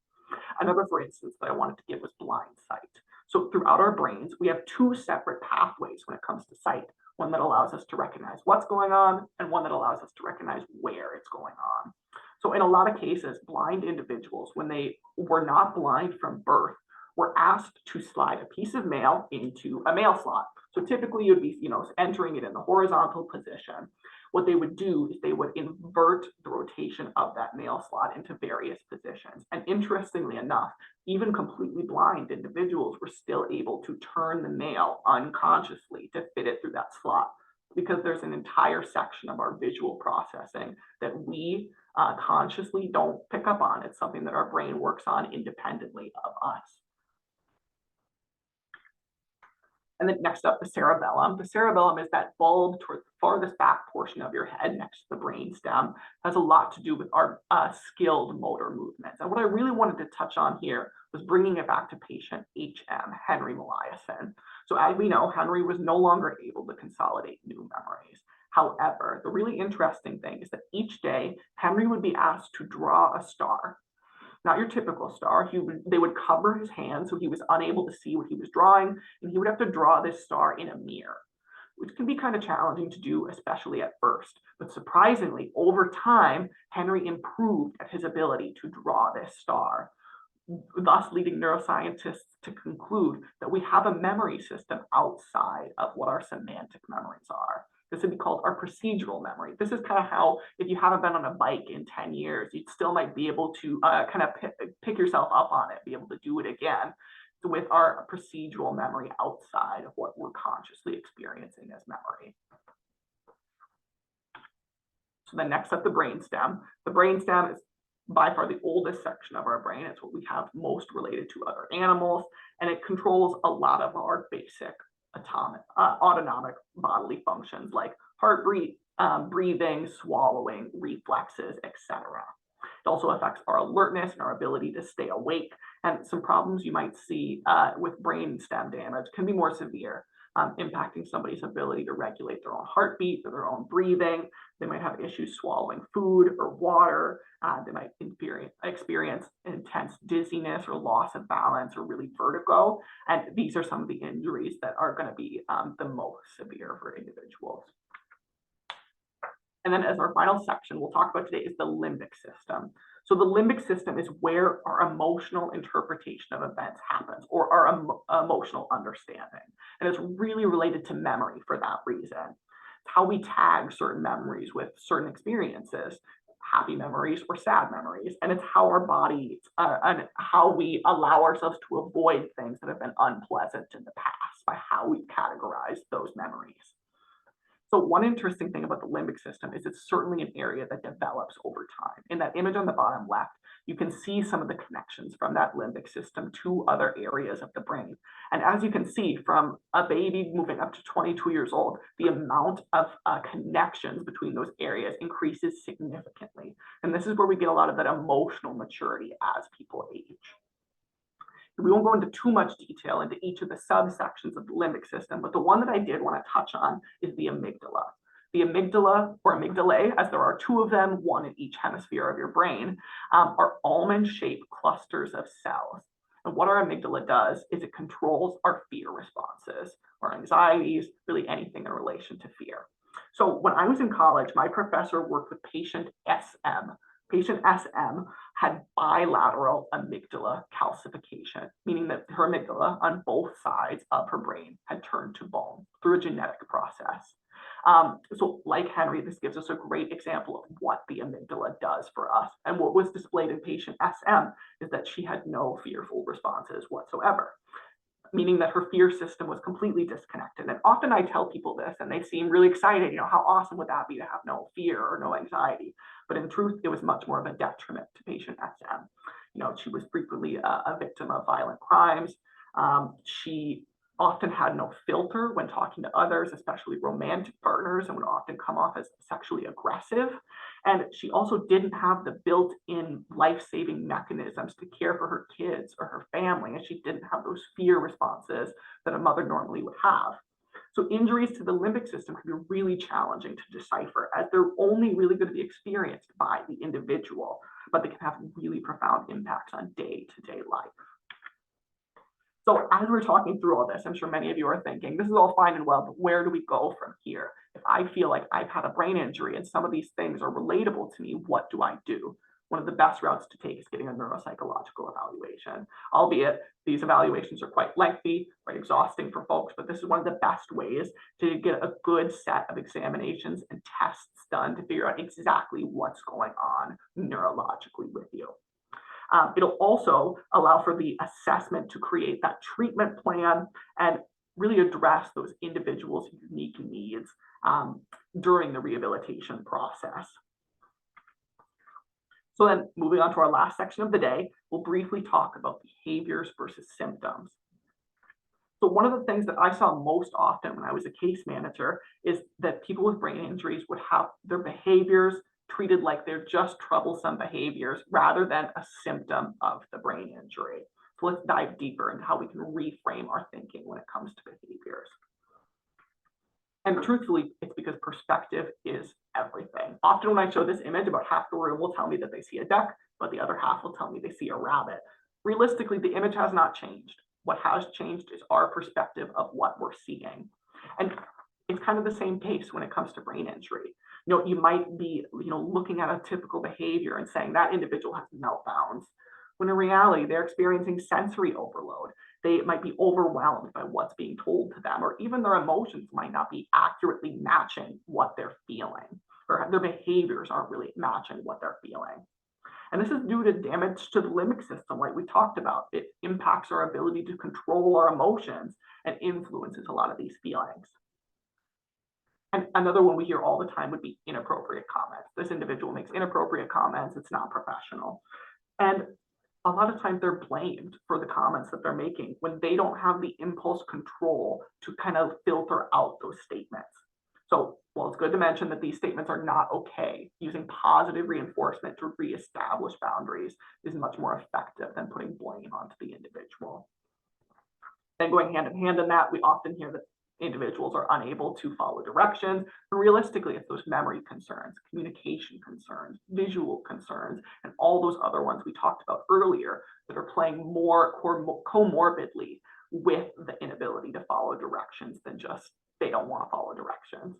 Another, for instance, that I wanted to give was blind sight. So throughout our brains, we have two separate pathways when it comes to sight. One that allows us to recognize what's going on, and one that allows us to recognize where it's going on. So in a lot of cases, blind individuals, when they were not blind from birth, were asked to slide a piece of mail into a mail slot. So typically you'd be, entering it in the horizontal position. What they would do is they would invert the rotation of that mail slot into various positions. And interestingly enough, even completely blind individuals were still able to turn the mail unconsciously to fit it through that slot, because there's an entire section of our visual processing that we consciously don't pick up on. It's something that our brain works on independently of us. And then next up, the cerebellum. The cerebellum is that bulb toward the farthest back portion of your head next to the brain stem. It has a lot to do with our skilled motor movements. And what I really wanted to touch on here was bringing it back to patient HM, Henry Moliason. So as we know, Henry was no longer able to consolidate new memories. However, the really interesting thing is that each day, Henry would be asked to draw a star. Not your typical star. They would cover his hand so he was unable to see what he was drawing, and he would have to draw this star in a mirror, which can be kind of challenging to do, especially at first. But surprisingly, over time, Henry improved at his ability to draw this star, thus leading neuroscientists to conclude that we have a memory system outside of what our semantic memories are. This would be called our procedural memory. This is kind of how, if you haven't been on a bike in 10 years, you still might be able to kind of pick yourself up on it, be able to do it again. with our procedural memory outside of what we're consciously experiencing as memory. So then next up, the brainstem. The brainstem is by far the oldest section of our brain. It's what we have most related to other animals, and it controls a lot of our basic autonomic bodily functions like heartbeat, breathing, swallowing, reflexes, etc. It also affects our alertness and our ability to stay awake. And some problems you might see with brainstem damage can be more severe, impacting somebody's ability to regulate their own heartbeat or their own breathing. They might have issues swallowing food or water. They might experience intense dizziness or loss of balance or really vertigo. And these are some of the injuries that are going to be the most severe for individuals. And then as our final section we'll talk about today is the limbic system. So the limbic system is where our emotional interpretation of events happens, or our emotional understanding. And it's really related to memory for that reason. It's how we tag certain memories with certain experiences, happy memories or sad memories. And it's how our body and how we allow ourselves to avoid things that have been unpleasant in the past by how we categorize those memories. So one interesting thing about the limbic system is it's certainly an area that develops over time. In that image on the bottom left, you can see some of the connections from that limbic system to other areas of the brain. And as you can see, from a baby moving up to 22 years old, the amount of connections between those areas increases significantly. And this is where we get a lot of that emotional maturity as people age. We won't go into too much detail into each of the subsections of the limbic system, but the one that I did want to touch on is the amygdala. The amygdala, or amygdalae, as there are two of them, one in each hemisphere of your brain, are almond-shaped clusters of cells. And what our amygdala does is it controls our fear responses, our anxieties, really anything in relation to fear. So when I was in college, my professor worked with patient SM. Patient SM had bilateral amygdala calcification, meaning that her amygdala on both sides of her brain had turned to bone through a genetic process. So like Henry, this gives us a great example of what the amygdala does for us. And what was displayed in patient SM is that she had no fearful responses whatsoever, meaning that her fear system was completely disconnected. And often I tell people this and they seem really excited, how awesome would that be to have no fear or no anxiety? But in truth, it was much more of a detriment to patient SM. She was frequently a victim of violent crimes. She often had no filter when talking to others, especially romantic partners, and would often come off as sexually aggressive. And she also didn't have the built-in life-saving mechanisms to care for her kids or her family, and she didn't have those fear responses that a mother normally would have. So injuries to the limbic system can be really challenging to decipher, as they're only really going to be experienced by the individual, but they can have really profound impacts on day-to-day life. So as we're talking through all this, I'm sure many of you are thinking, this is all fine and well, but where do we go from here? If I feel like I've had a brain injury and some of these things are relatable to me, what do I do? One of the best routes to take is getting a neuropsychological evaluation. Albeit these evaluations are quite lengthy, quite exhausting for folks, but this is one of the best ways to get a good set of examinations and tests done to figure out exactly what's going on neurologically with you. It'll also allow for the assessment to create that treatment plan and really address those individuals' unique needs during the rehabilitation process. So then moving on to our last section of the day, we'll briefly talk about behaviors versus symptoms. So one of the things that I saw most often when I was a case manager is that people with brain injuries would have their behaviors treated like they're just troublesome behaviors rather than a symptom of the brain injury. So let's dive deeper into how we can reframe our thinking when it comes to behaviors. And truthfully, it's because perspective is everything. Often when I show this image, about half the room will tell me that they see a duck, but the other half will tell me they see a rabbit. Realistically, the image has not changed. What has changed is our perspective of what we're seeing. And it's kind of the same case when it comes to brain injury. You might be, looking at a typical behavior and saying that individual has meltdowns, when in reality, they're experiencing sensory overload. They might be overwhelmed by what's being told to them, or even their emotions might not be accurately matching what they're feeling, or their behaviors aren't really matching what they're feeling. And this is due to damage to the limbic system, like we talked about. It impacts our ability to control our emotions and influences a lot of these feelings. And another one we hear all the time would be inappropriate comments. This individual makes inappropriate comments, it's not professional. And a lot of times they're blamed for the comments that they're making when they don't have the impulse control to kind of filter out those statements. So while it's good to mention that these statements are not okay, using positive reinforcement to reestablish boundaries is much more effective than putting blame onto the individual. And going hand in hand in that, we often hear that individuals are unable to follow directions. But realistically, it's those memory concerns, communication concerns, visual concerns, and all those other ones we talked about earlier that are playing more comorbidly with the inability to follow directions than just they don't want to follow directions.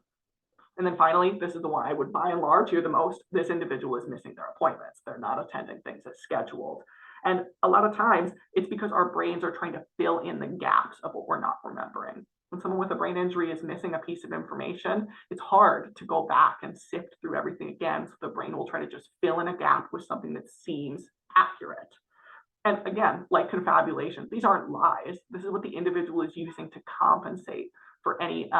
And then finally, this is the one I would by and large hear the most. This individual is missing their appointments. They're not attending things as scheduled. And a lot of times it's because our brains are trying to fill in the gaps of what we're not remembering. When someone with a brain injury is missing a piece of information, it's hard to go back and sift through everything again. So the brain will try to just fill in a gap with something that seems accurate. And again, like confabulation, these aren't lies. This is what the individual is using to compensate for any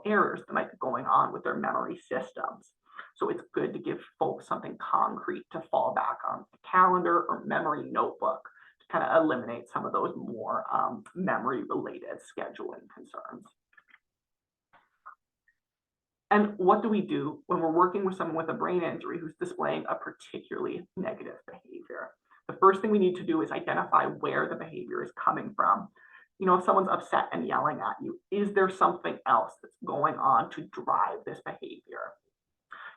errors that might be going on with their memory systems. So it's good to give folks something concrete to fall back on, a calendar or memory notebook, to kind of eliminate some of those more memory-related scheduling concerns. And what do we do when we're working with someone with a brain injury who's displaying a particularly negative behavior? The first thing we need to do is identify where the behavior is coming from. If someone's upset and yelling at you, is there something else that's going on to drive this behavior?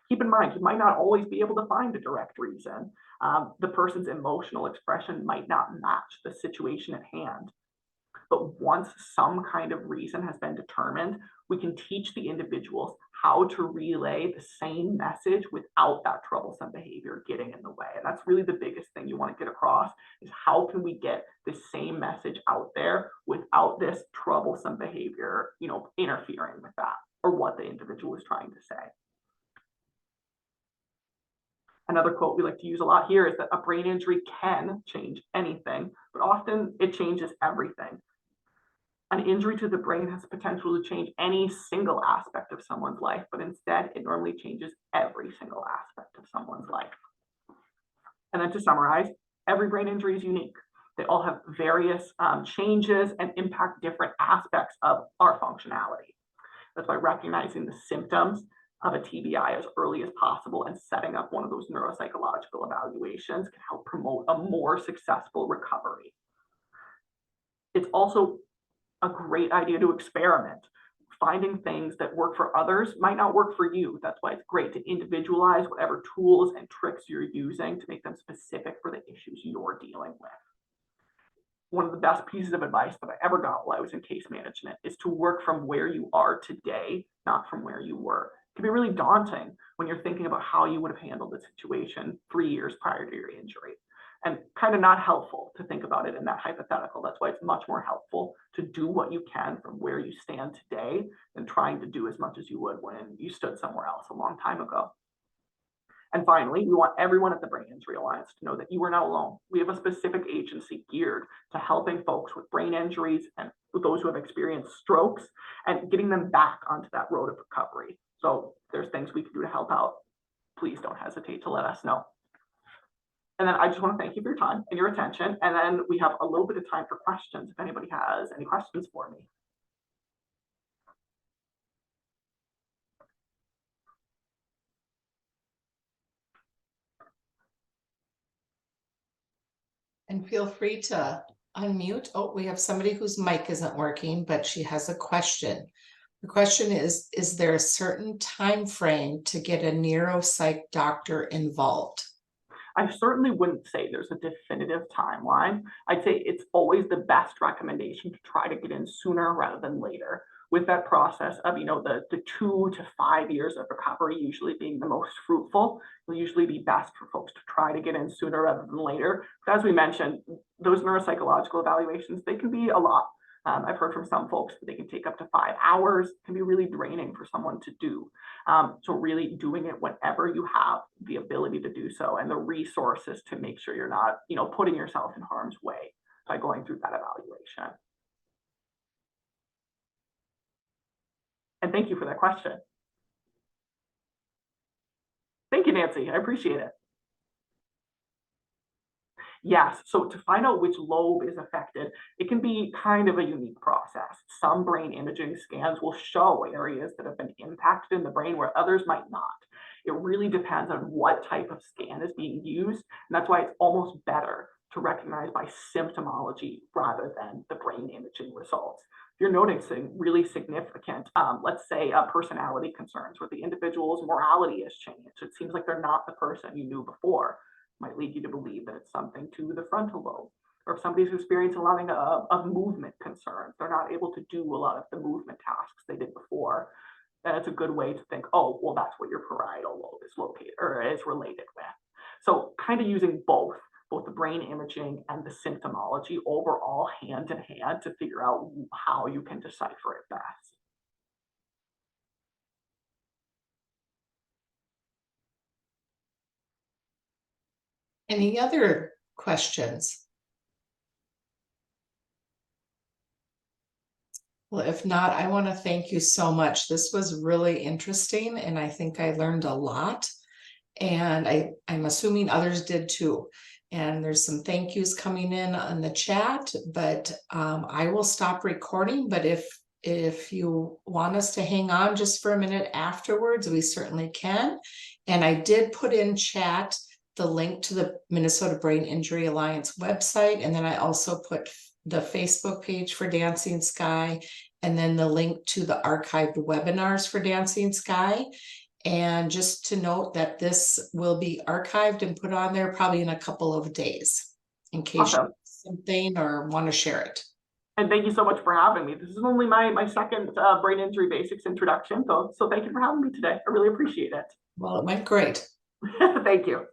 Keep in mind, you might not always be able to find a direct reason. The person's emotional expression might not match the situation at hand. But once some kind of reason has been determined, we can teach the individuals how to relay the same message without that troublesome behavior getting in the way. And that's really the biggest thing you want to get across, is how can we get the same message out there without this troublesome behavior, interfering with that or what the individual is trying to say. Another quote we like to use a lot here is that a brain injury can change anything, but often it changes everything. An injury to the brain has potential to change any single aspect of someone's life, but instead it normally changes every single aspect of someone's life. And then to summarize, every brain injury is unique. They all have various changes and impact different aspects of our functionality. That's why recognizing the symptoms of a TBI as early as possible and setting up one of those neuropsychological evaluations can help promote a more successful recovery. It's also a great idea to experiment. Finding things that work for others might not work for you. That's why it's great to individualize whatever tools and tricks you're using to make them specific for the issues you're dealing with. One of the best pieces of advice that I ever got while I was in case management is to work from where you are today, not from where you were. It can be really daunting when you're thinking about how you would have handled the situation 3 years prior to your injury. And kind of not helpful to think about it in that hypothetical. That's why it's much more helpful to do what you can from where you stand today than trying to do as much as you would when you stood somewhere else a long time ago. And finally, we want everyone at the Brain Injury Alliance to know that you are not alone. We have a specific agency geared to helping folks with brain injuries and those who have experienced strokes and getting them back onto that road of recovery. So if there's things we can do to help out, please don't hesitate to let us know. And then I just want to thank you for your time and your attention. And then we have a little bit of time for questions if anybody has any questions for me. And feel free to unmute. Oh, we have somebody whose mic isn't working, but she has a question. The question is there a certain time frame to get a neuropsych doctor involved? I certainly wouldn't say there's a definitive timeline. I'd say it's always the best recommendation to try to get in sooner rather than later. With that process of, the 2 to 5 years of recovery usually being the most fruitful, will usually be best for folks to try to get in sooner rather than later. But as we mentioned, those neuropsychological evaluations, they can be a lot. I've heard from some folks that they can take up to 5 hours. It can be really draining for someone to do. So really doing it whenever you have the ability to do so and the resources to make sure you're not, putting yourself in harm's way by going through that evaluation. And thank you for that question. Thank you, Nancy. I appreciate it. Yes, so to find out which lobe is affected, it can be kind of a unique process. Some brain imaging scans will show areas that have been impacted in the brain where others might not. It really depends on what type of scan is being used, and that's why it's almost better to recognize by symptomology rather than the brain imaging results. If you're noticing really significant, let's say, personality concerns where the individual's morality has changed, it seems like they're not the person you knew before, might lead you to believe that it's something to the frontal lobe. Or if somebody's experiencing a lot of movement concerns, they're not able to do a lot of the movement tasks they did before, then it's a good way to think, oh, well, that's what your parietal lobe is located or is related with. So kind of using both the brain imaging and the symptomology overall hand in hand to figure out how you can decipher it best. Any other questions? Well, if not, I want to thank you so much. This was really interesting, and I think I learned a lot. And I'm assuming others did too. And there's some thank yous coming in on the chat, but I will stop recording. But if you want us to hang on just for a minute afterwards, we certainly can. And I did put in chat the link to the Minnesota Brain Injury Alliance website. And then I also put the Facebook page for Dancing Sky, and then the link to the archived webinars for Dancing Sky. And just to note that this will be archived and put on there probably in a couple of days in case Awesome. you something or want to share it. And thank you so much for having me. This is only my second brain injury basics introduction. So thank you for having me today. I really appreciate it. Well, it went great. Thank you.